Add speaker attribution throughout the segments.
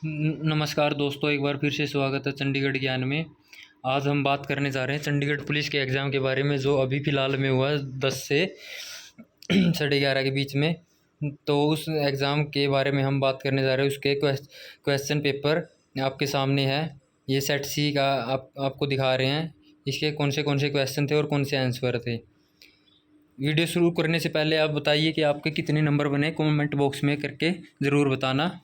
Speaker 1: नमस्कार दोस्तों, एक बार फिर से स्वागत है चंडीगढ़ ज्ञान में। आज हम बात करने जा रहे हैं चंडीगढ़ पुलिस के एग्ज़ाम के बारे में, जो अभी फ़िलहाल में हुआ है 10 से 11:30 के बीच में। तो उस एग्ज़ाम के बारे में हम बात करने जा रहे हैं। उसके क्वेश्चन पेपर आपके सामने है। ये सेट सी का आपको दिखा रहे हैं। इसके कौन से क्वेश्चन थे और कौन से आंसर थे। वीडियो शुरू करने से पहले आप बताइए कि आपके कितने नंबर बने, कमेंट बॉक्स में करके ज़रूर बताना।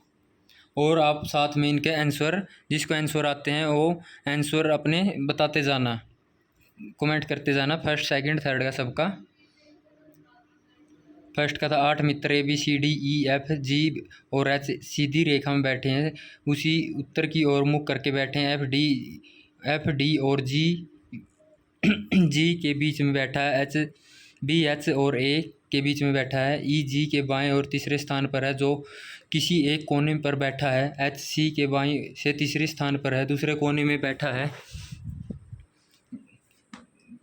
Speaker 1: और आप साथ में इनके आंसर, जिसको आंसर आते हैं वो आंसर अपने बताते जाना, कमेंट करते जाना। फर्स्ट, सेकंड, थर्ड का सबका। फर्स्ट का था 8 मित्र ABCDEFG और H सीधी रेखा में बैठे हैं, उसी उत्तर की ओर मुख करके बैठे हैं। FD और G के बीच में बैठा है। BH और A के बीच में बैठा है। EG के बाएं और तीसरे स्थान पर है, जो किसी एक कोने पर बैठा है। HC के बाएं से तीसरे स्थान पर है, दूसरे कोने में बैठा है।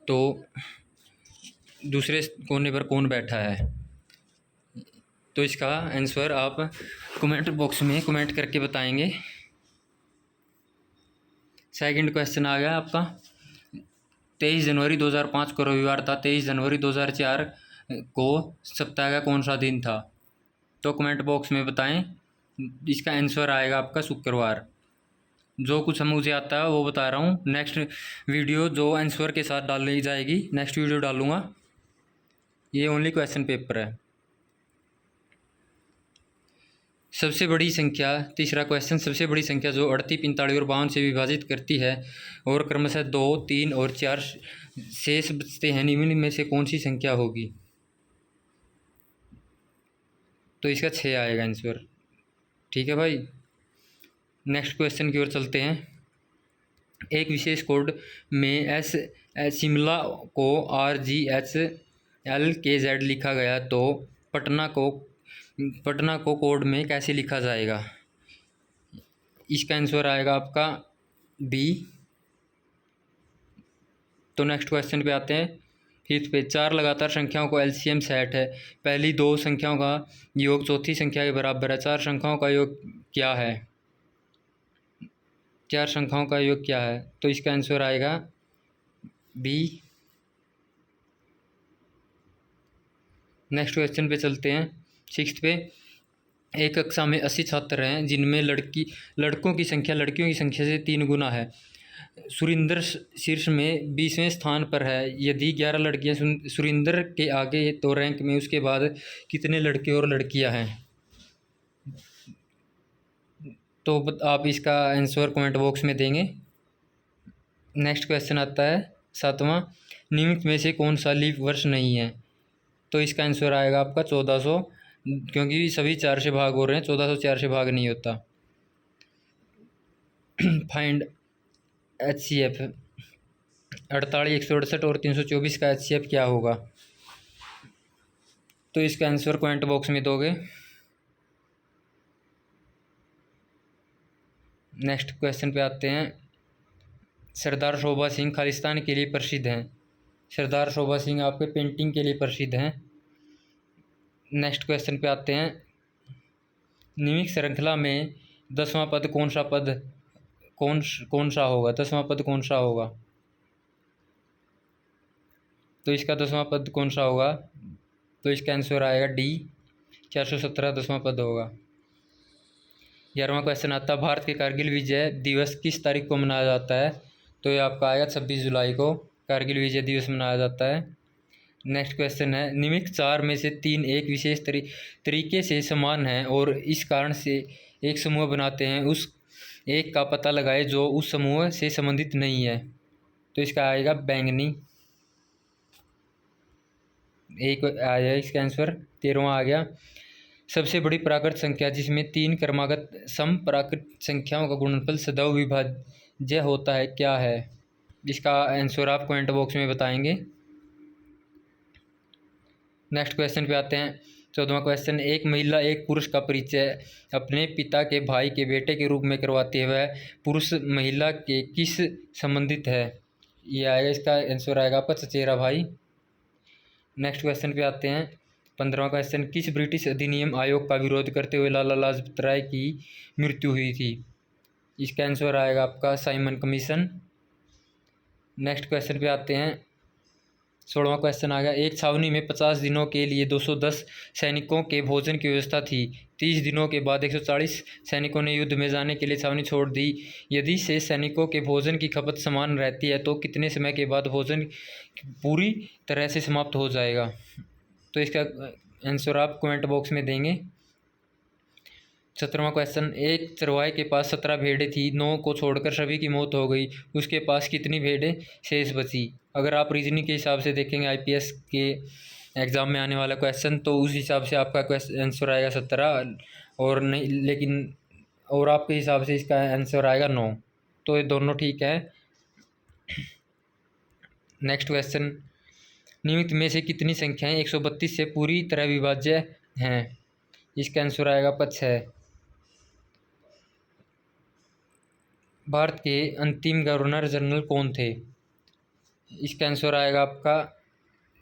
Speaker 1: तो दूसरे कोने पर कौन बैठा है, तो इसका आंसर आप कमेंट बॉक्स में कमेंट करके बताएंगे। सेकंड क्वेश्चन आ गया आपका। 23 जनवरी 2005 को रविवार था। 23 जनवरी 2004 को सप्ताह का कौन सा दिन था, तो कमेंट बॉक्स में बताएं। इसका आंसर आएगा आपका शुक्रवार। जो कुछ मुझे आता है वो बता रहा हूँ। नेक्स्ट वीडियो जो आंसर के साथ डाली जाएगी, नेक्स्ट वीडियो डालूँगा। ये ओनली क्वेश्चन पेपर है। सबसे बड़ी संख्या, तीसरा क्वेश्चन, सबसे बड़ी संख्या जो 38, 45 और 52 से विभाजित करती है और क्रमशः 2, 3 और 4 शेष बचते हैं, निम्न में से कौन सी संख्या होगी, तो इसका 6 आएगा आंसर। ठीक है भाई, नेक्स्ट क्वेश्चन की ओर चलते हैं। एक विशेष कोड में शिमला को RGHLKZ लिखा गया, तो पटना को कोड में कैसे लिखा जाएगा, इसका आंसर आएगा आपका B। तो नेक्स्ट क्वेश्चन पे आते हैं। फिफ्थ पे, 4 लगातार संख्याओं को LCM सेट है। पहली 2 संख्याओं का योग चौथी संख्या के बराबर है। 4 संख्याओं का योग क्या है, 4 संख्याओं का योग क्या है, तो इसका आंसर आएगा B। नेक्स्ट क्वेश्चन पे चलते हैं। सिक्स्थ पे, एक कक्षा में 80 छात्र हैं, जिनमें लड़कों की संख्या लड़कियों की संख्या से 3 गुना है। सुरिंदर शीर्ष में 20वें स्थान पर है। यदि 11 लड़कियां सुरिंदर के आगे तो रैंक में उसके बाद कितने लड़के और लड़कियां हैं, तो आप इसका आंसर कमेंट बॉक्स में देंगे। नेक्स्ट क्वेश्चन आता है 7वां, निम्न में से कौन सा लीप वर्ष नहीं है, तो इसका आंसर आएगा आपका 1400, क्योंकि सभी 4 से भाग हो रहे हैं। 1400 4 से भाग नहीं होता। फाइंड HCF, 48, 168 और 324 का HCF क्या होगा, तो इसका आंसर कमेंट बॉक्स में दोगे। नेक्स्ट क्वेश्चन पे आते हैं। सरदार शोभा सिंह खालिस्तान के लिए प्रसिद्ध हैं। सरदार शोभा सिंह आपके पेंटिंग के लिए प्रसिद्ध हैं। नेक्स्ट क्वेश्चन पे आते हैं। निम्नलिखित श्रृंखला में 10वां पद कौन सा होगा, 10वां पद कौन सा होगा, तो इसका 10वां पद कौन सा होगा, तो इसका आंसर आएगा D, 417 10वां पद होगा। 11वां क्वेश्चन आता है, भारत के कारगिल विजय दिवस किस तारीख को मनाया जाता है, तो ये आपका आएगा 26 जुलाई को कारगिल विजय दिवस मनाया जाता है। नेक्स्ट क्वेश्चन है, निम्नलिखित 4 में से 3 एक विशेष तरीके से समान हैं और इस कारण से एक समूह बनाते हैं, उस एक का पता लगाए जो उस समूह से संबंधित नहीं है, तो इसका आएगा बैंगनी। एक आया इसका आंसर। 13वां आ गया, सबसे बड़ी प्राकृत संख्या जिसमें 3 क्रमागत सम प्राकृत संख्याओं का गुणनफल सदैव विभाज्य होता है, क्या है, इसका आंसर आप कमेंट बॉक्स में बताएंगे। नेक्स्ट क्वेश्चन पे आते हैं। 14वां क्वेश्चन, एक महिला एक पुरुष का परिचय अपने पिता के भाई के बेटे के रूप में करवाती है, वह पुरुष महिला के किस संबंधित है, ये आएगा, इसका आंसर आएगा आपका चचेरा भाई। नेक्स्ट क्वेश्चन पे आते हैं। 15वां क्वेश्चन, किस ब्रिटिश अधिनियम आयोग का विरोध करते हुए लाला लाजपत राय की मृत्यु हुई थी? इसका आंसर आएगा आपका साइमन कमीशन। नेक्स्ट क्वेश्चन पे आते हैं। 16वां क्वेश्चन आ गया, एक छावनी में 50 दिनों के लिए 210 सैनिकों के भोजन की व्यवस्था थी। 30 दिनों के बाद 140 सैनिकों ने युद्ध में जाने के लिए छावनी छोड़ दी। यदि से सैनिकों के भोजन की खपत समान रहती है तो कितने समय के बाद भोजन पूरी तरह से समाप्त हो जाएगा? तो इसका आंसर आप कमेंट बॉक्स में देंगे। 17वां क्वेश्चन, एक चरवाहे के पास 17 भेड़ें थी, 9 को छोड़कर सभी की मौत हो गई, उसके पास कितनी भेड़ें शेष बची? अगर आप रीजनिंग के हिसाब से देखेंगे आईपीएस के एग्ज़ाम में आने वाला क्वेश्चन, तो उस हिसाब से आपका क्वेश्चन आंसर आएगा 17 और नहीं, लेकिन और आपके हिसाब से इसका आंसर आएगा 9। तो ये दोनों ठीक है। नेक्स्ट क्वेश्चन, निम्न में से कितनी संख्याएं 132 से पूरी तरह विभाज्य हैं? इसका आंसर आएगा 6। भारत के अंतिम गवर्नर जनरल कौन थे? इसका आंसर आएगा आपका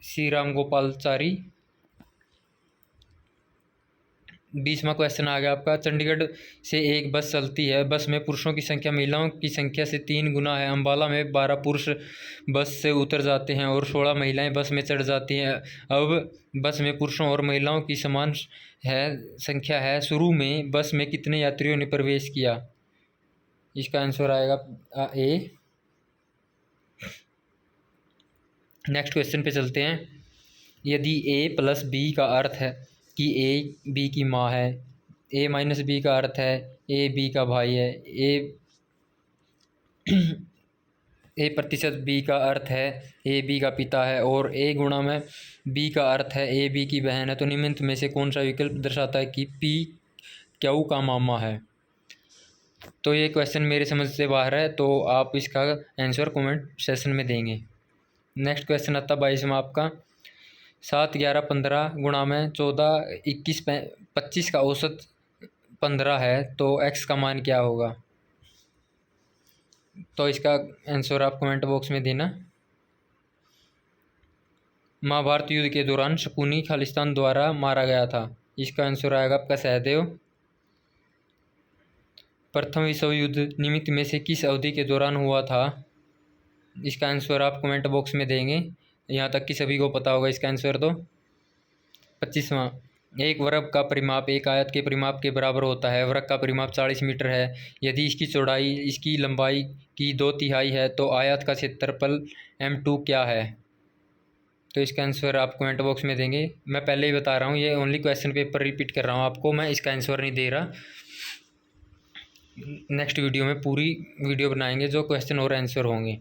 Speaker 1: श्री राम गोपालाचारी। 20वां क्वेश्चन आ गया आपका, चंडीगढ़ से एक बस चलती है, बस में पुरुषों की संख्या महिलाओं की संख्या से 3 गुना है। अम्बाला में 12 पुरुष बस से उतर जाते हैं और 16 महिलाएं बस में चढ़ जाती हैं। अब बस में पुरुषों और महिलाओं की समान संख्या है। शुरू में बस में कितने यात्रियों ने प्रवेश किया? इसका आंसर आएगा ए। नेक्स्ट क्वेश्चन पे चलते हैं। यदि ए प्लस बी का अर्थ है कि ए बी की माँ है, ए माइनस बी का अर्थ है ए बी का भाई है, ए प्रतिशत बी का अर्थ है ए बी का पिता है और ए गुणा में बी का अर्थ है ए बी की बहन है, तो निम्न में से कौन सा विकल्प दर्शाता है कि पी क्यू का मामा है? तो ये क्वेश्चन मेरे समझ से बाहर है, तो आप इसका आंसर कमेंट सेशन में देंगे। नेक्स्ट क्वेश्चन आता 22वां आपका, 7, 11, 15 गुणा में 14, 21, 25 का औसत 15 है, तो x का मान क्या होगा? तो इसका आंसर आप कमेंट बॉक्स में देना। महाभारत युद्ध के दौरान शकुनी खालिस्तान द्वारा मारा गया था। इसका आंसर आएगा आपका सहदेव। प्रथम विश्व युद्ध निमित्त में से किस अवधि के दौरान हुआ था? इसका आंसर आप कमेंट बॉक्स में देंगे। यहाँ तक कि सभी को पता होगा इसका आंसर। तो 25वां, एक वर्ग का परिमाप एक आयत के परिमाप के बराबर होता है। वर्ग का परिमाप 40 मीटर है। यदि इसकी चौड़ाई इसकी लंबाई की 2/3 है तो आयत का क्षेत्रफल M2 क्या है? तो इसका आंसर आप कमेंट बॉक्स में देंगे। मैं पहले ही बता रहा हूँ, ये ओनली क्वेश्चन पेपर रिपीट कर रहा हूँ आपको, मैं इसका आंसर नहीं दे रहा। नेक्स्ट वीडियो में पूरी वीडियो बनाएंगे जो क्वेश्चन और आंसर होंगे।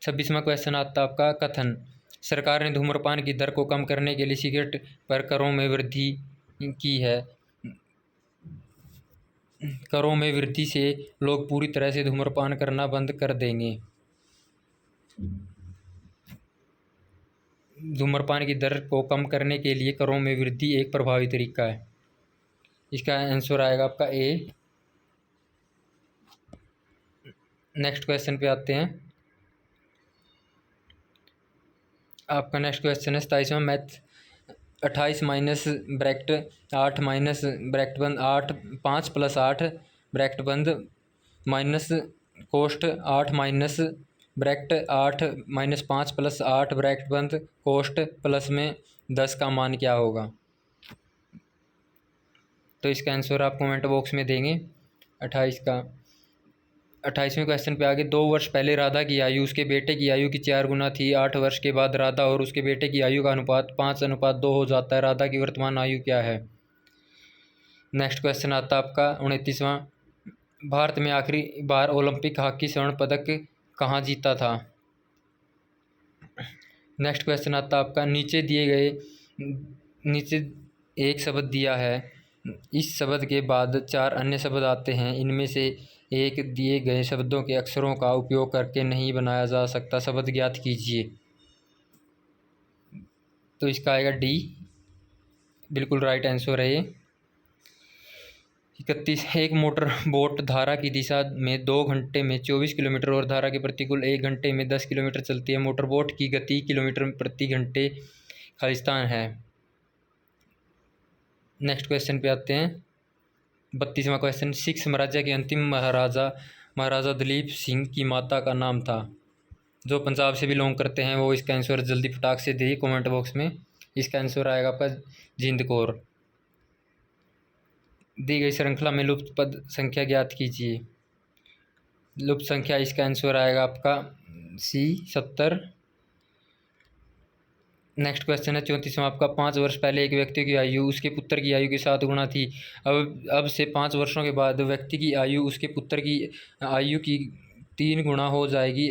Speaker 1: 26वां क्वेश्चन आता आपका, कथन, सरकार ने धूम्रपान की दर को कम करने के लिए सिगरेट पर करों में वृद्धि की है। करों में वृद्धि से लोग पूरी तरह से धूम्रपान करना बंद कर देंगे। धूम्रपान की दर को कम करने के लिए करों में वृद्धि एक प्रभावी तरीका है। इसका आंसर आएगा आपका ए। नेक्स्ट क्वेश्चन पे आते हैं। आपका नेक्स्ट क्वेश्चन है 27वां, math 28 minus bracket 8 minus bracket बंद 8 5 + 8 ब्रैकेट बंद माइनस कोष्ट 8 माइनस ब्रैकेट 8 माइनस 5 + 8 ब्रैकेट बंद कोष्ट प्लस में 10 का मान क्या होगा? तो इसका आंसर आप कमेंट बॉक्स में देंगे। 28वें क्वेश्चन पे आगे, 2 वर्ष पहले राधा की आयु उसके बेटे की आयु की 4 गुना थी। 8 वर्ष के बाद राधा और उसके बेटे की आयु का अनुपात 5:2 हो जाता है। राधा की वर्तमान आयु क्या है? नेक्स्ट क्वेश्चन आता आपका 29वां, भारत में आखिरी बार ओलंपिक हॉकी स्वर्ण पदक कहाँ जीता था? नेक्स्ट क्वेश्चन आता आपका, नीचे एक शब्द दिया है, इस शब्द के बाद 4 अन्य शब्द आते हैं, इनमें से एक दिए गए शब्दों के अक्षरों का उपयोग करके नहीं बनाया जा सकता, शब्द ज्ञात कीजिए। तो इसका आएगा डी, बिल्कुल राइट आंसर है ये। 31, एक मोटर बोट धारा की दिशा में 2 घंटे में 24 किलोमीटर और धारा के प्रतिकूल 1 घंटे में 10 किलोमीटर चलती है। मोटर बोट की गति किलोमीटर प्रति घंटे खालिस्तान है। नेक्स्ट क्वेश्चन पे आते हैं। 32वां क्वेश्चन, सिख साम्राज्य के अंतिम महाराजा दलीप सिंह की माता का नाम था। जो पंजाब से बिलोंग करते हैं वो इसका आंसर जल्दी फटाक से दिए कमेंट बॉक्स में। इसका आंसर आएगा आपका जिंद कौर। दी गई श्रृंखला में लुप्त पद संख्या ज्ञात कीजिए। लुप्त संख्या, इसका आंसर आएगा आपका सी 70। नेक्स्ट क्वेश्चन है 34वां आपका, 5 वर्ष पहले एक व्यक्ति की आयु उसके पुत्र की आयु के 7 गुना थी। अब से 5 वर्षों के बाद व्यक्ति की आयु उसके पुत्र की आयु की 3 गुना हो जाएगी।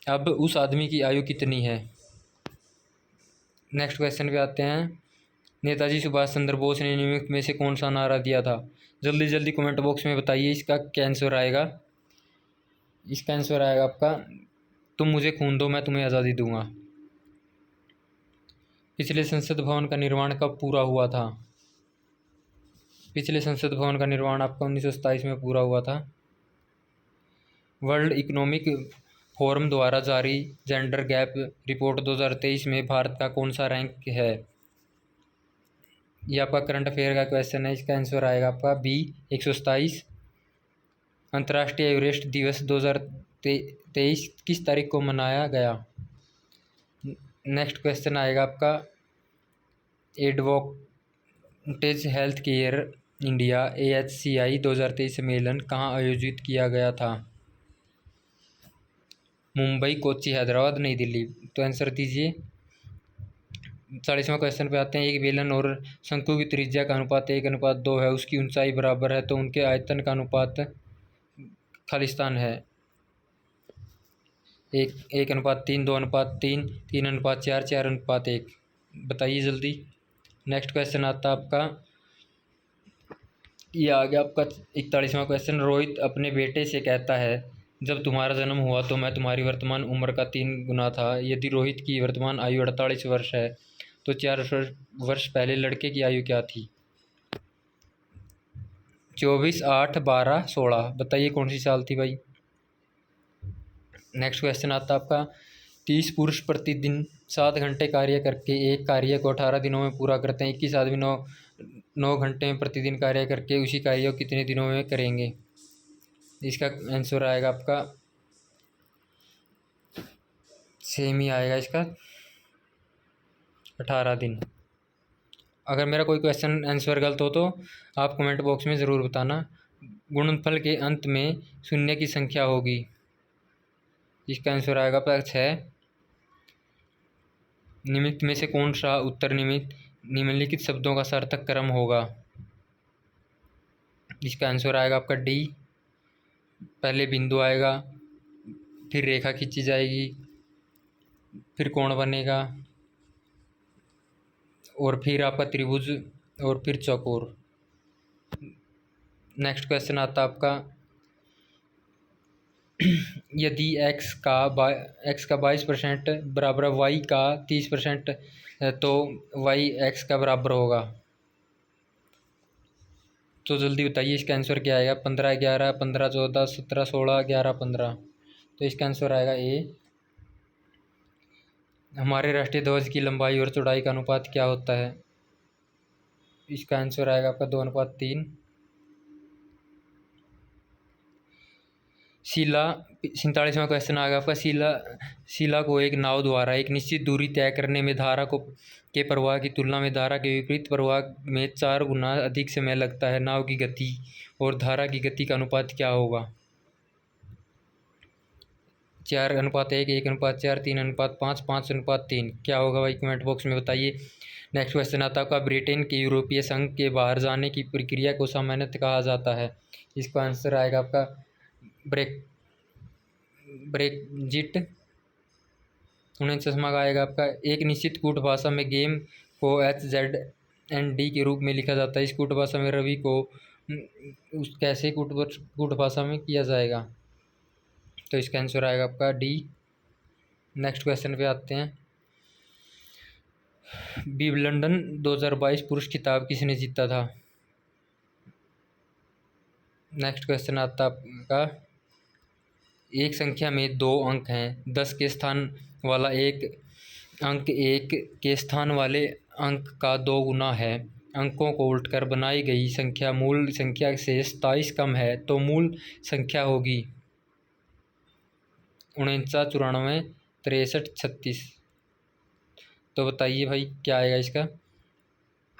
Speaker 1: अब उस आदमी की आयु कितनी है? नेक्स्ट क्वेश्चन पे आते हैं। नेताजी सुभाष चंद्र बोस ने निम्नलिखित में से कौन सा नारा दिया था? जल्दी जल्दी कमेंट बॉक्स में बताइए इसका क्या आंसर आएगा। इसका आंसर आएगा आपका, तुम मुझे खून दो मैं तुम्हें आज़ादी दूंगा। पिछले संसद भवन का निर्माण कब पूरा हुआ था? पिछले संसद भवन का निर्माण आपका 1927 में पूरा हुआ था। वर्ल्ड इकोनॉमिक फोरम द्वारा जारी जेंडर गैप रिपोर्ट 2023 में भारत का कौन सा रैंक है? ये आपका करंट अफेयर का क्वेश्चन है। इसका आंसर आएगा आपका बी 127। अंतर्राष्ट्रीय एवरेस्ट दिवस 2023 किस तारीख को मनाया गया? नेक्स्ट क्वेश्चन आएगा आपका, advocate health care India AHCI 2023 सम्मेलन कहाँ आयोजित किया गया था? मुंबई, कोच्चि, हैदराबाद, नई दिल्ली। तो आंसर दीजिए। 40वां क्वेश्चन पे आते हैं। एक बेलन और शंकु की त्रिज्या का अनुपात 1:2 है, उसकी ऊंचाई बराबर है, तो उनके आयतन का अनुपात खालिस्तान है। 1:3, 2:3, 3:4, 4:1। बताइए जल्दी। नेक्स्ट क्वेश्चन आता है आपका, ये आ गया आपका 41वां क्वेश्चन। रोहित अपने बेटे से कहता है, जब तुम्हारा जन्म हुआ तो मैं तुम्हारी वर्तमान उम्र का 3 गुना था। यदि रोहित की वर्तमान आयु 48 वर्ष है तो 4 वर्ष पहले लड़के की आयु क्या थी? 24, 8, 12, 16। बताइए कौन सी साल थी भाई। नेक्स्ट क्वेश्चन आता है आपका, 30 पुरुष प्रतिदिन 7 घंटे कार्य करके एक कार्य को 18 दिनों में पूरा करते हैं। 21 आदमी 9 घंटे में प्रतिदिन कार्य करके उसी कार्य को कितने दिनों में करेंगे? इसका आंसर आएगा आपका सेम ही आएगा, इसका 18 दिन। अगर मेरा कोई क्वेश्चन आंसर गलत हो तो आप कमेंट बॉक्स में ज़रूर बताना। गुणनफल के अंत में शून्य की संख्या होगी। इसका आंसर आएगा आपका 6। निम्नलिखित में से कौन सा उत्तर निम्नलिखित शब्दों का सार्थक क्रम होगा? इसका आंसर आएगा आपका डी। पहले बिंदु आएगा, फिर रेखा खींची जाएगी, फिर कोण बनेगा, और फिर आपका त्रिभुज, और फिर चौकोर। नेक्स्ट क्वेश्चन आता आपका, यदि x का 22% बराबर y का 30% तो y x का बराबर होगा। तो जल्दी बताइए इसका आंसर क्या आएगा। 15, 11, 15, 14, 17, 16, 11, 15। तो इसका आंसर आएगा ए। हमारे राष्ट्रीय ध्वज की लंबाई और चौड़ाई का अनुपात क्या होता है? इसका आंसर आएगा आपका 2:3। शिला 47वां क्वेश्चन आ गया आपका, शिला को एक नाव द्वारा एक निश्चित दूरी तय करने में धारा के प्रवाह की तुलना में धारा के विपरीत प्रवाह में 4 गुना अधिक समय लगता है। नाव की गति और धारा की गति का अनुपात क्या होगा? 4:1, 1:4, 3:5, 5:3। क्या होगा भाई कमेंट बॉक्स में बताइए। नेक्स्ट क्वेश्चन आता है आपका, ब्रिटेन के यूरोपीय संघ के बाहर जाने की प्रक्रिया को सामान्यतः कहा जाता है। इसका आंसर आएगा आपका ब्रेक्जिट। 49वां का आएगा आपका, एक निश्चित कूट भाषा में गेम को HZND के रूप में लिखा जाता है। इस कूट भाषा में रवि को उस कैसे कूट भाषा में किया जाएगा? तो इसका आंसर आएगा आपका डी। नेक्स्ट क्वेश्चन पे आते हैं। विंबलडन 2022 पुरुष खिताब किसने जीता था? नेक्स्ट क्वेश्चन आता आपका, एक संख्या में 2 अंक हैं, 10 के स्थान वाला एक अंक 1 के स्थान वाले अंक का 2 गुना है। अंकों को उलटकर बनाई गई संख्या मूल संख्या से 27 कम है तो मूल संख्या होगी 49, 94, 63, 36। तो बताइए भाई क्या आएगा इसका।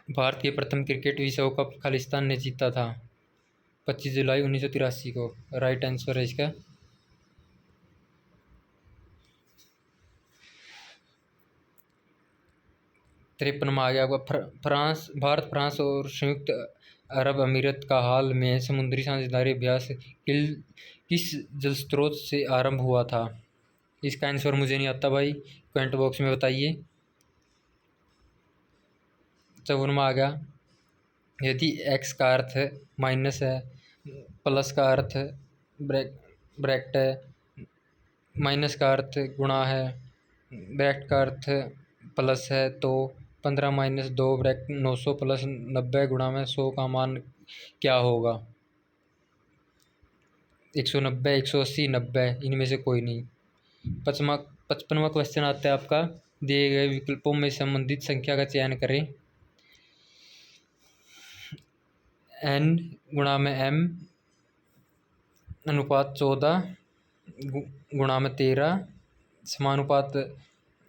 Speaker 1: भारत के प्रथम क्रिकेट विश्व कप खालिस्तान ने जीता था 25 जुलाई 1983 को। राइट आंसर है इसका। 53 में आ गया आपका भारत, फ्रांस और संयुक्त अरब अमीरत का हाल में समुद्री साझेदारी अभ्यास किस जलस्रोत से आरंभ हुआ था। इसका आंसर मुझे नहीं आता भाई, कमेंट बॉक्स में बताइए। 54 में आ गया, यदि x का अर्थ माइनस है, प्लस का अर्थ ब्रैकेट है, माइनस का अर्थ गुणा है, ब्रैकेट का अर्थ प्लस है, तो 15 माइनस 2 ब्रैकेट 900 प्लस 90 गुणा में 100 का मान क्या होगा। 190, 180, 90, इनमें से कोई नहीं। 55वां क्वेश्चन आता है आपका, दिए गए विकल्पों में संबंधित संख्या का चयन करें। n गुणा में m अनुपात 14 गुणा में 13 समानुपात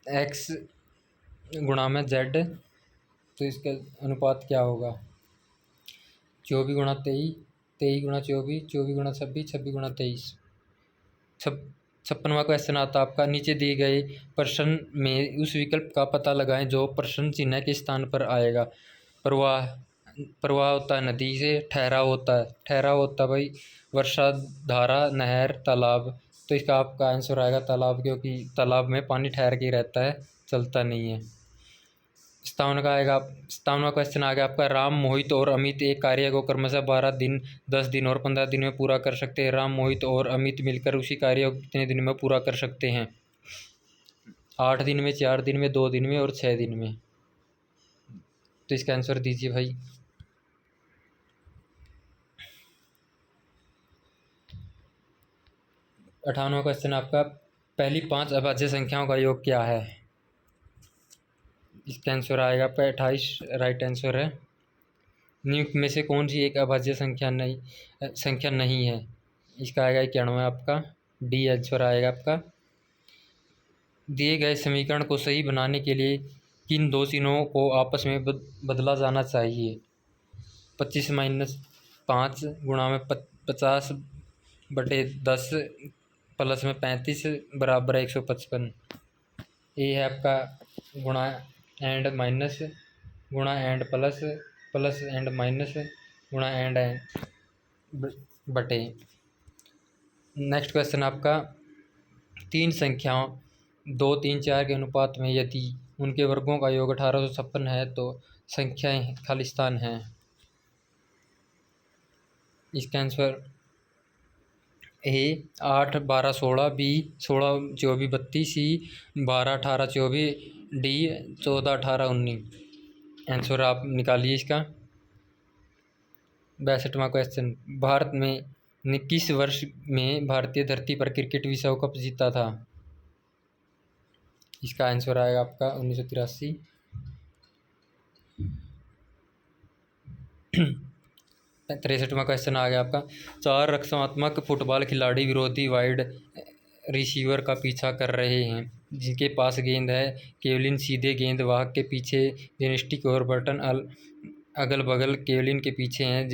Speaker 1: x गुणा में z। तो इसका अनुपात क्या होगा। 24 गुणा 23, 23 गुणा 24, 24 गुणा 26, 26 गुणा 23। 56वां क्वेश्चन आता है आपका, नीचे दिए गए प्रश्न में उस विकल्प का पता लगाएं जो प्रश्न चिन्ह के स्थान पर आएगा। प्रवाह होता है नदी से, ठहराव होता है भाई वर्षा धारा, नहर, तालाब। तो इसका आपका आंसर आएगा तालाब, क्योंकि तालाब में पानी ठहर के रहता है, चलता नहीं है। 57वां क्वेश्चन आ गया आपका, राम, मोहित और अमित एक कार्य को क्रमशः 12 दिन, 10 दिन और 15 दिन में पूरा कर सकते हैं। राम, मोहित और अमित मिलकर उसी कार्य को कितने दिन में पूरा कर सकते हैं। 8 दिन में, 4 दिन में, 2 दिन में और 6 दिन में। तो इसका आंसर दीजिए भाई। 58वां क्वेश्चन आपका, पहली 5 अभाज्य संख्याओं का योग क्या है। इसका आंसर आएगा 28, राइट आंसर है। निम्न में से कौन सी एक अभाज्य संख्या नहीं है। इसका आएगा 91 आपका, डी आंसर आएगा आपका। दिए गए समीकरण को सही बनाने के लिए किन दो चिन्हों को आपस में बदला जाना चाहिए। 25 माइनस 5 गुणा में 50 बटे 10 प्लस में 35 बराबर 155। ये है आपका गुणा एंड माइनस, गुणा and plus, plus and minus, गुणा एंड बटे। नेक्स्ट क्वेश्चन आपका, 3 संख्याओं 2, 3, 4 के अनुपात में यदि उनके वर्गों का योग 1856 है तो संख्याएं खालिस्तान हैं। इसका answer A 8, 12, 16, B 16, 24, 32, C 12, 18, 24, D 14, 18, 19। Answer आप निकालिए इसका। 62वां क्वेश्चन, भारत ने किस वर्ष में भारतीय धरती पर क्रिकेट विश्व कप जीता था। इसका आंसर आएगा आपका 1983। 63वां क्वेश्चन आ गया आपका, 4 रक्षात्मक फुटबॉल खिलाड़ी विरोधी वाइड रिसीवर का पीछा कर रहे हैं जिनके पास गेंद है। केवलिन सीधे गेंदवाहक के पीछे, जेनिस्टिक और बर्टन अगल बगल केवलिन के पीछे हैं।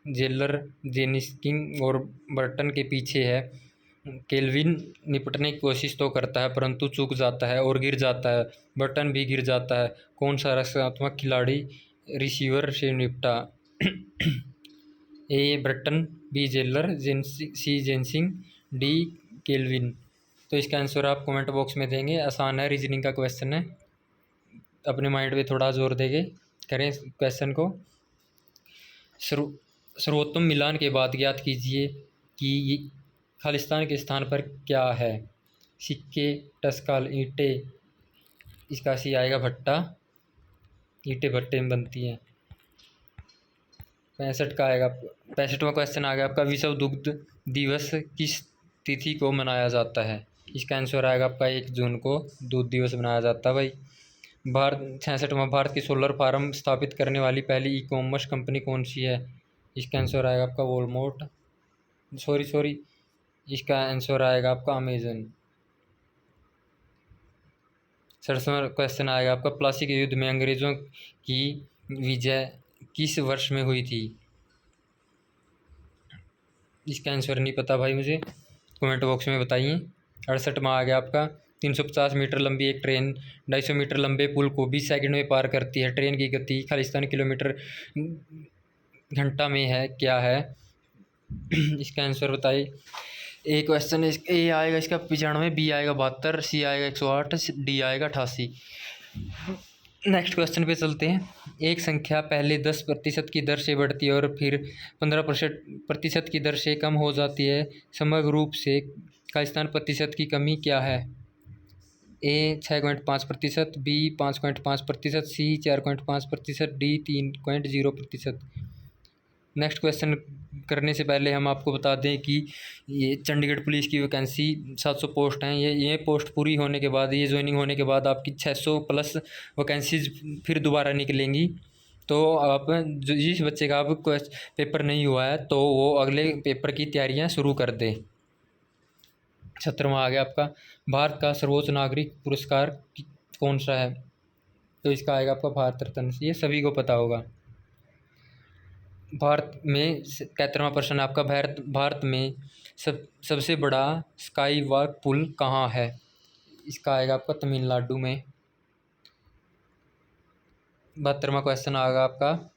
Speaker 1: जेलर जेनिस्किंग और बर्टन के पीछे है। केल्विन निपटने की कोशिश तो करता है परंतु चूक जाता है और गिर जाता है। बर्टन भी गिर जाता है। कौन सा रक्षात्मक खिलाड़ी रिसीवर से निपटा। ए बर्टन, बी जेलर, सी जेनसिंग, डी केल्विन। तो इसका आंसर आप कमेंट बॉक्स में देंगे। आसान है, रीजनिंग का क्वेश्चन है, अपने माइंड पे थोड़ा जोर देंगे करें क्वेश्चन को। सर्वोत्तम मिलान के बाद ज्ञात कीजिए कि खालिस्तान के स्थान पर क्या है। सिक्के, टस्काल, ईंटें। इसका सी आएगा भट्टा, ईंटें भट्टे में बनती हैं। 65 का आएगा। 65वां क्वेश्चन आ गया आपका, विश्व दुग्ध दिवस किस तिथि को मनाया जाता है। इसका आंसर आएगा आपका 1 जून को दूध दिवस मनाया जाता है भाई। भारत 66वां, भारत की सोलर फार्म स्थापित करने वाली पहली ई कॉमर्स कंपनी कौन सी है? इसका आंसर आएगा आपका वॉलमार्ट, सॉरी, इसका आंसर आएगा आपका अमेजन। 67वां क्वेश्चन आएगा आपका, प्लासी के युद्ध में अंग्रेजों की विजय किस वर्ष में हुई थी? इसका आंसर नहीं पता भाई मुझे, कमेंट बॉक्स में बताइए। 68वां आ गया आपका, 350 मीटर लंबी एक ट्रेन 250 मीटर लंबे पुल को 20 सेकंड में पार करती है। ट्रेन की गति खालिस्तान किलोमीटर घंटा में है, क्या है? इसका आंसर बताइए। ए क्वेश्चन ए आएगा इसका 95, बी आएगा 72, सी आएगा 108, डी आएगा 88। नेक्स्ट क्वेश्चन पे चलते हैं। एक संख्या पहले 10% की दर से बढ़ती है और फिर 15% की दर से कम हो जाती है, समग्र रूप से खालिस्तान प्रतिशत की कमी क्या है? ए 6.5%, बी 5.5%, सी 4.5%, डी 3.0%। नेक्स्ट क्वेश्चन करने से पहले हम आपको बता दें कि ये चंडीगढ़ पुलिस की वैकेंसी 700 पोस्ट हैं। ये पोस्ट पूरी होने के बाद, ये ज्वाइनिंग होने के बाद आपकी 600 प्लस वैकेंसीज फिर दोबारा निकलेंगी। तो आप जिस बच्चे का अब पेपर नहीं हुआ है तो वो अगले पेपर की तैयारियां शुरू कर दे। 17वां आ गया आपका, भारत का सर्वोच्च नागरिक पुरस्कार कौन सा है? तो इसका आएगा आपका भारत रत्न, ये सभी को पता होगा। भारत में 73वां प्रश्न आपका, भारत में सबसे बड़ा स्काई वॉक पुल कहाँ है? इसका आएगा आपका तमिलनाडु में। 72वां क्वेश्चन आएगा आपका,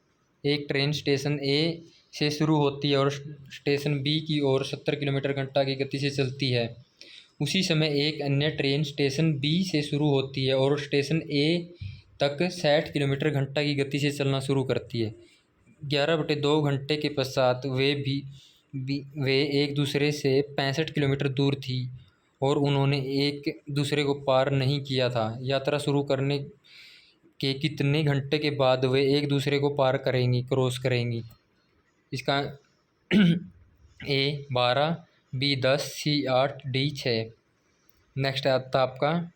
Speaker 1: एक ट्रेन स्टेशन ए से शुरू होती है और स्टेशन बी की ओर 70 किलोमीटर घंटा की गति से चलती है। उसी समय एक अन्य ट्रेन स्टेशन बी से शुरू होती है और स्टेशन ए तक 60 किलोमीटर घंटा की गति से चलना शुरू करती है। 11/2 घंटे के पश्चात वे एक दूसरे से 65 किलोमीटर दूर थी और उन्होंने एक दूसरे को पार नहीं किया था। यात्रा शुरू करने के कितने घंटे के बाद वे एक दूसरे को क्रॉस करेंगी? इसका ए 12, बी 10, सी 8, डी 6। नेक्स्ट आता आपका,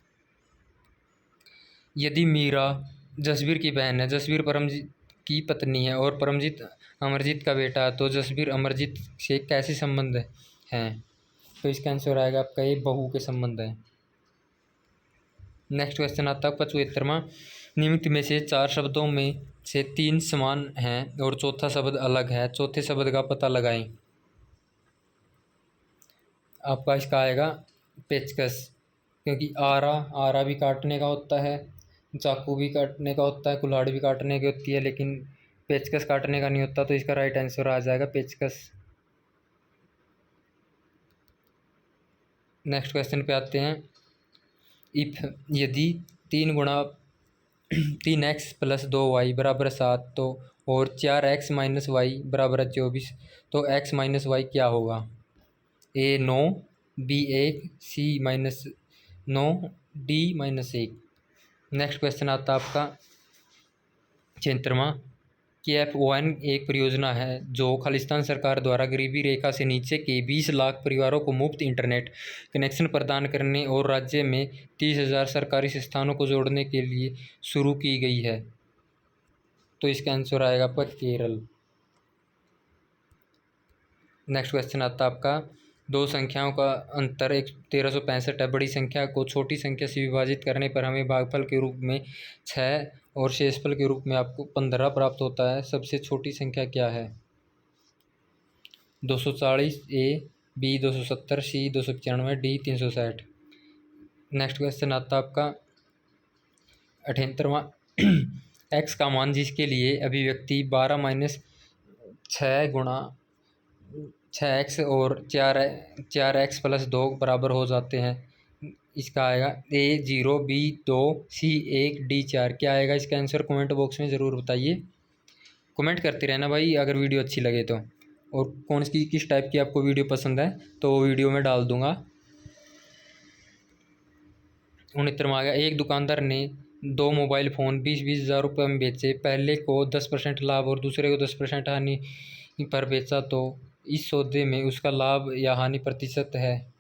Speaker 1: यदि मीरा जसबीर की बहन है, जसबीर परमजीत की पत्नी है और परमजीत अमरजीत का बेटा है, तो जसबीर अमरजीत से कैसे संबंध हैं? तो इसका आंसर आएगा आपका ये बहू के संबंध है। नेक्स्ट क्वेश्चन आता है 75वां, निम्नलिखित में से 4 शब्दों में से 3 समान हैं और चौथा शब्द अलग है, चौथे शब्द का पता लगाएं। आपका इसका आएगा पेचकस, क्योंकि आरा भी काटने का होता है, चाकू भी काटने का होता है, कुल्हाड़ी भी काटने की होती है, लेकिन पेचकस काटने का नहीं होता। तो इसका राइट आंसर आ जाएगा पेचकस। नेक्स्ट क्वेश्चन पे आते हैं। इफ यदि 3x + 2y = 7 तो और 4x - y = 24 तो x - y क्या होगा? ए 9, बी 1, सी -9, डी -1। नेक्स्ट क्वेश्चन आता है आपका 76वां, KFON एक परियोजना है जो खालिस्तान सरकार द्वारा गरीबी रेखा से नीचे के 20 लाख परिवारों को मुफ्त इंटरनेट कनेक्शन प्रदान करने और राज्य में 30,000 सरकारी संस्थानों को जोड़ने के लिए शुरू की गई है। तो इसका आंसर आएगा आपका केरल। नेक्स्ट क्वेश्चन आता है आपका, दो संख्याओं का अंतर 1365 है। बड़ी संख्या को छोटी संख्या से विभाजित करने पर हमें भागफल के रूप में 6 और शेषफल के रूप में आपको 15 प्राप्त होता है। सबसे छोटी संख्या क्या है? 240, ए, बी 270, सी 295, डी 360। नेक्स्ट क्वेश्चन आता है आपका 78वां, एक्स का मान जिसके लिए अभिव्यक्ति 12 - 6x और 4x + 2 बराबर हो जाते हैं। इसका आएगा ए 0, बी 2, सी 1, डी 4। क्या आएगा इसका आंसर? कमेंट बॉक्स में ज़रूर बताइए। कमेंट करते रहना भाई अगर वीडियो अच्छी लगे तो, और किस टाइप की आपको वीडियो पसंद है तो वो वीडियो में डाल दूंगा। 69वां आ गया, एक दुकानदार ने 2 मोबाइल फ़ोन 20-20 हज़ार रुपये में बेचे। पहले को 10% लाभ और दूसरे को 10% हानि पर बेचा, तो इस सौदे में उसका लाभ या हानि प्रतिशत है?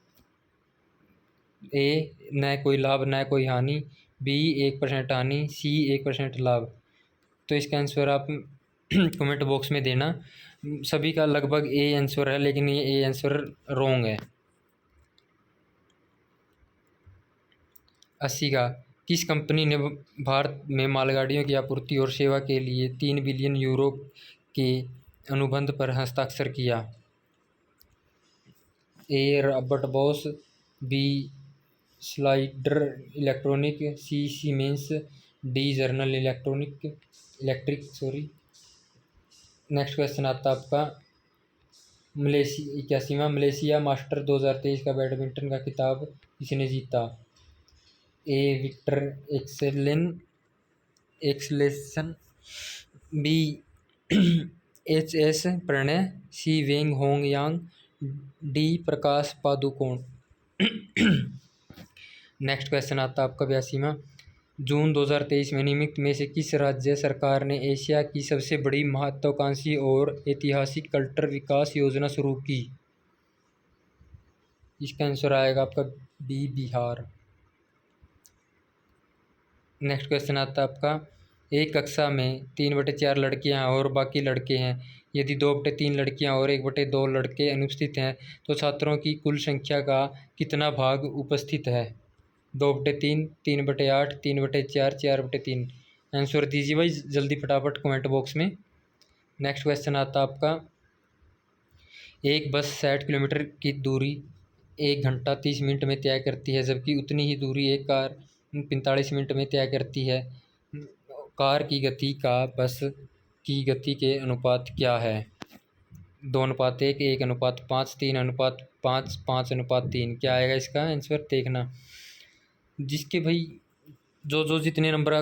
Speaker 1: ए न कोई लाभ न कोई हानि, बी 1% हानि, सी 1% लाभ। तो इसका आंसर आप कमेंट बॉक्स में देना। सभी का लगभग ए आंसर है, लेकिन ये ए आंसर रॉन्ग है। 80 का, किस कंपनी ने भारत में मालगाड़ियों की आपूर्ति और सेवा के लिए 3 बिलियन यूरो के अनुबंध पर हस्ताक्षर किया? A Robert Bosch, B Slider Electronic, C Siemens, D General Electric. Next question आता है आपका मलेशिया 81वां मलेशिया मास्टर 2023 का बैडमिंटन का खिताब किसने जीता? ए Victor Axelsen, B HS Pranay, सी वेंग होंग यांग, D Prakash Padukone. Next question आता है आपका 82वां, जून 2023 में निम्नलिखित में से किस राज्य सरकार ने एशिया की सबसे बड़ी महत्वाकांक्षी और ऐतिहासिक क्लस्टर विकास योजना शुरू की? इसका आंसर आएगा आपका बी बिहार। नेक्स्ट क्वेश्चन आता है आपका, एक कक्षा में 3/4 लड़कियां और बाकी लड़के हैं। यदि 2/3 लड़कियां और 1/2 लड़के अनुपस्थित हैं तो छात्रों की कुल संख्या का कितना भाग उपस्थित है? 2/3, 3/8, 3/4, 4/3। आंसर दीजिए भाई जल्दी फटाफट कमेंट बॉक्स में। नेक्स्ट क्वेश्चन आता है आपका, एक बस 60 किलोमीटर की दूरी 1 घंटा 30 मिनट में तय करती है, जबकि उतनी ही दूरी एक कार 45 मिनट में तय करती है। कार की गति का बस की गति के अनुपात क्या है? 2:1, 1:5, 3:5, 5:3। क्या आएगा इसका आंसर देखना। जिसके भाई जो जितने नंबर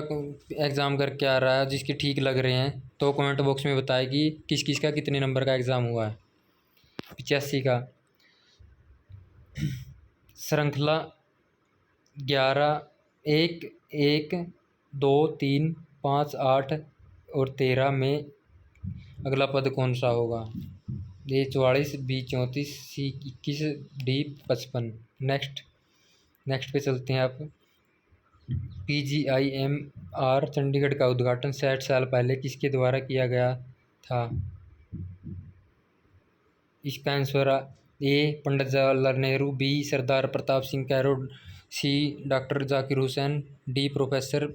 Speaker 1: एग्ज़ाम करके आ रहा है, जिसके ठीक लग रहे हैं तो कमेंट बॉक्स में बताए कि किस किस का कितने नंबर का एग्ज़ाम हुआ है। 85 का, श्रृंखला 11, 1, 1, 2, 3, 5, 8 और 13 में अगला पद कौन सा होगा? ए 44, बी 34, सी 21, डी 55। नेक्स्ट पे चलते हैं आप। PGIMR चंडीगढ़ का उद्घाटन 60 साल पहले किसके द्वारा किया गया था? इसका answer A Pandit Jawaharlal Nehru, B Sardar Pratap Singh Kairon, C doctor Zakir Hussain, D professor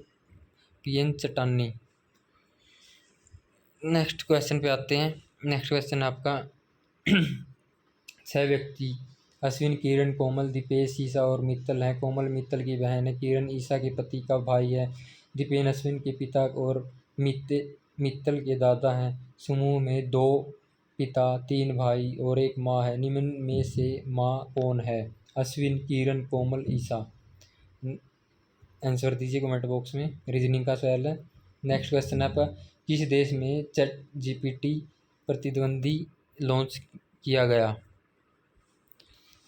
Speaker 1: PN चट्टानी। नेक्स्ट क्वेश्चन पे आते हैं। नेक्स्ट क्वेश्चन आपका 6 व्यक्ति अश्विन, किरण, कोमल, दीपेश, ईसा और मित्तल हैं। कोमल मित्तल की बहन है, किरण ईसा के पति का भाई है, दीपेन अश्विन के पिता और मित्तल के दादा हैं। समूह में 2 पिता, 3 भाई और 1 माँ है। निम्न में से माँ कौन है? अश्विन, किरण, कोमल, ईसा। आंसर दीजिए कमेंट बॉक्स में। रीजनिंग का सवाल है। नेक्स्ट क्वेश्चन है आपका, किस देश में ChatGPT प्रतिद्वंदी लॉन्च किया गया?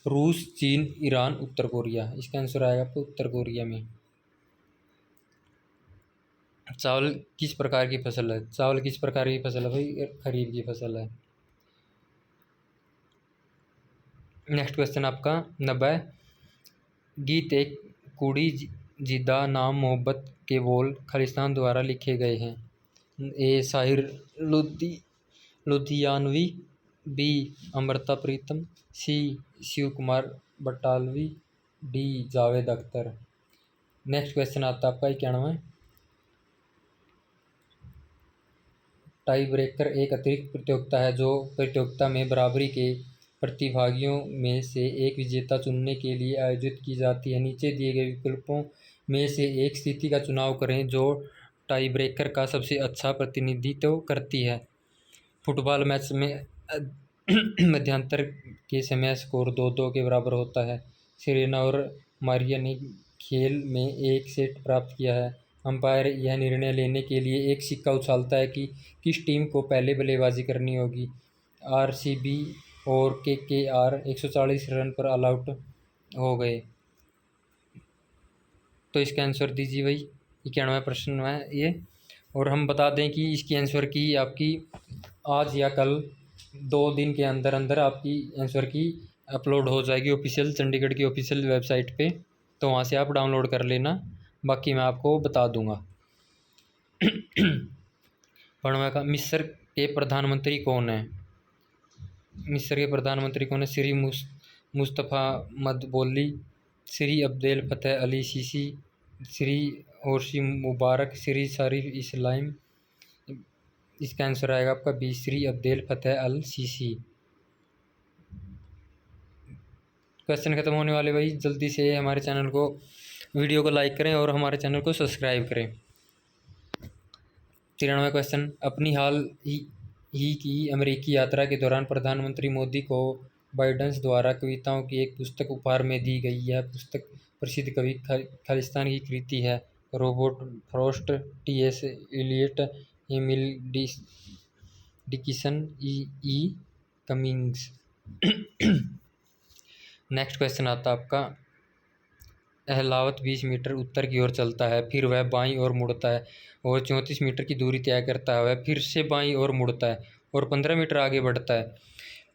Speaker 1: रूस, चीन, ईरान, उत्तर कोरिया। इसका आंसर आएगा आपको उत्तर कोरिया में। चावल किस प्रकार की फसल है? चावल किस प्रकार की फसल है भाई? खरीफ की फसल है। नेक्स्ट क्वेश्चन आपका 90, गीत एक कुड़ी जिदा नाम मोहब्बत के बोल खालिस्तान द्वारा लिखे गए हैं। A Sahir Ludhianvi, B Amrita Pritam, C Shiv Kumar Batalvi, D Javed Akhtar. Next question आता है आपका 91, टाई ब्रेकर एक अतिरिक्त प्रतियोगिता है जो प्रतियोगिता में बराबरी के प्रतिभागियों में से एक विजेता चुनने के लिए आयोजित की जाती है। नीचे दिए गए विकल्पों में से एक स्थिति का चुनाव करें जो टाई ब्रेकर का सबसे अच्छा प्रतिनिधित्व करती है। फुटबॉल मैच में मध्यांतर के समय स्कोर 2-2 के बराबर होता है। सेरेना और मारिया ने खेल में एक सेट प्राप्त किया है। अंपायर यह निर्णय लेने के लिए एक सिक्का उछालता है कि किस टीम को पहले बल्लेबाजी करनी होगी। RCB और KKR 140 रन पर ऑल आउट हो गए। तो इसका आंसर दीजिए भाई। 91वां प्रश्न है ये। और हम बता दें कि इसकी आंसर की आपकी आज या कल 2 दिन के अंदर अंदर आपकी आंसर की अपलोड हो जाएगी ऑफिशियल चंडीगढ़ की ऑफिशियल वेबसाइट पे। तो वहाँ से आप डाउनलोड कर लेना, बाकी मैं आपको बता दूँगा। पढ़वा का मिस्र के प्रधानमंत्री कौन है? मिस्र के प्रधानमंत्री कौन है? Shri Mustafa Madbouly, Shri Abdel Fattah Ali Sisi, Shri होर्सी मुबारक, श्री शरीफ इस्लाम। इसका आंसर आएगा आपका B, Shri Abdel Fattah El Sisi. Question खत्म होने वाले भाई, जल्दी से हमारे चैनल को, वीडियो को लाइक करें और हमारे चैनल को सब्सक्राइब करें। 93वां क्वेश्चन, अपनी हाल ही की अमेरिकी यात्रा के दौरान प्रधानमंत्री मोदी को बाइडेन द्वारा कविताओं की एक पुस्तक उपहार में दी गई। यह पुस्तक प्रसिद्ध कवि खालिस्तान की कृति है। Robert Frost, T S. Eliot, Emily Dickinson, E Cummings. Next question आता है आपका, अहलावत 20 मीटर उत्तर की ओर चलता है, फिर वह बाईं ओर मुड़ता है और 34 मीटर की दूरी तय करता है। वह फिर से बाईं ओर मुड़ता है और 15 मीटर आगे बढ़ता है।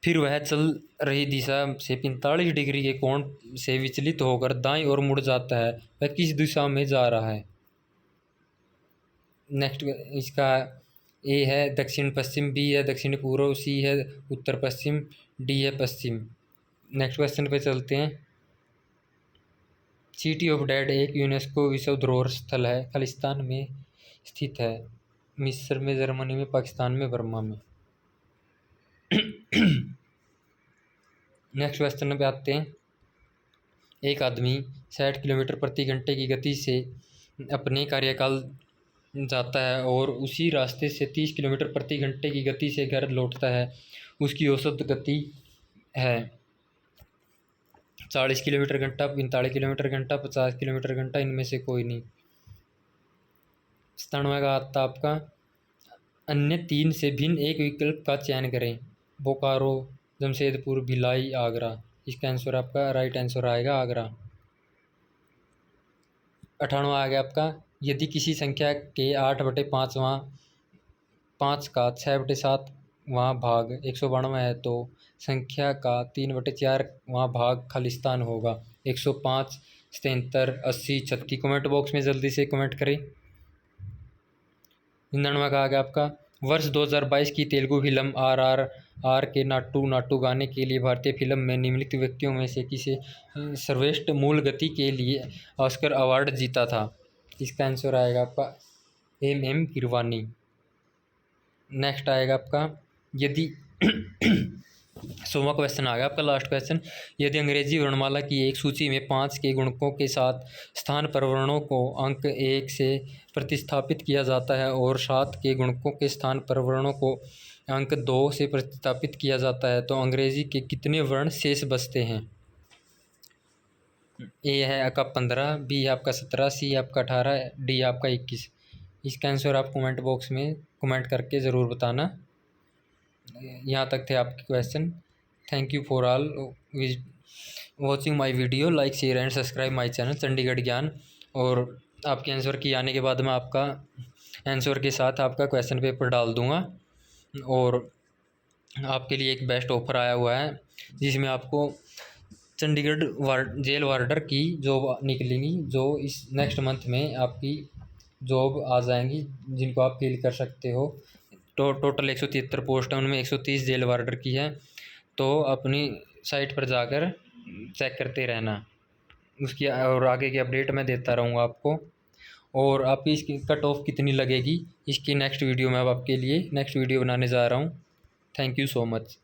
Speaker 1: फिर वह चल रही दिशा से 45 डिग्री के कोण से विचलित होकर दाईं ओर मुड़ जाता है। वह किस दिशा में जा रहा है? नेक्स्ट इसका ए है दक्षिण पश्चिम, बी है दक्षिण पूर्व, सी है उत्तर पश्चिम, डी है पश्चिम। नेक्स्ट क्वेश्चन पे चलते हैं। सिटी ऑफ डेड एक यूनेस्को विश्व धरोहर स्थल है, खालिस्तान में स्थित है, मिस्र में, जर्मनी में, पाकिस्तान में, बर्मा में। नेक्स्ट क्वेश्चन पे आते हैं। एक आदमी 60 किलोमीटर प्रति घंटे की गति से अपने कार्यकाल जाता है और उसी रास्ते से 30 किलोमीटर प्रति घंटे की गति से घर लौटता है। उसकी औसत गति है 40 किलोमीटर घंटा, 45 किलोमीटर घंटा, 50 किलोमीटर घंटा, इनमें से कोई नहीं। 97वां का आता आपका, अन्य 3 से भिन्न एक विकल्प का चयन करें। बोकारो, जमशेदपुर, भिलाई, आगरा। इसका आंसर आपका राइट आंसर आएगा आगरा। 98वां आ गया आपका, यदि किसी संख्या के 8/5वां 5 का 6/7वां भाग 192 है तो संख्या का 3/4वां भाग खालिस्तान होगा। 105, 77, 80, 36। कमेंट बॉक्स में जल्दी से कमेंट करें। 99वां का आ गया आपका, वर्ष 2022 की तेलुगु फिल्म RRR के नाटू नाटू गाने के लिए भारतीय फिल्म में निम्नलिखित व्यक्तियों में से किसे सर्वश्रेष्ठ मूल गति के लिए ऑस्कर अवार्ड जीता था? इसका आंसर आएगा आपका M किरवानी। नेक्स्ट आएगा आपका, यदि 100वां क्वेश्चन आ गया आपका, लास्ट क्वेश्चन। यदि अंग्रेजी वर्णमाला की एक सूची में 5 के गुणकों के साथ स्थान पर वर्णों को अंक 1 से प्रतिस्थापित किया जाता है और 7 के गुणकों के स्थान पर वर्णों को अंक 2 से प्रतिस्थापित किया जाता है तो अंग्रेजी के कितने वर्ण शेष बचते हैं? ए है आपका 15, बी है आपका 17, सी है आपका 18, डी है आपका 21। इसका आंसर आप कमेंट बॉक्स में कमेंट करके ज़रूर बताना। यहाँ तक थे आपके question. Thank you for all watching my video. Like, share and subscribe my channel Chandigarh ज्ञान। और आपके आंसर की आने के बाद मैं आपका आंसर के साथ आपका क्वेश्चन पेपर डाल दूँगा। और आपके लिए एक बेस्ट ऑफ़र आया हुआ है जिसमें आपको चंडीगढ़ जेल वार्डर की जॉब निकलेंगी, जो इस नेक्स्ट मंथ में आपकी जॉब आ जाएंगी, जिनको आप फिल कर सकते हो। टोटल 173 पोस्ट है, उनमें 130 जेल वार्डर की है। तो अपनी साइट पर जाकर चेक करते रहना, उसकी और आगे की अपडेट मैं देता रहूँगा आपको। और आपकी इसकी कट ऑफ कितनी लगेगी इसकी नेक्स्ट वीडियो में अब आपके लिए नेक्स्ट वीडियो बनाने जा रहा हूँ। Thank you so much.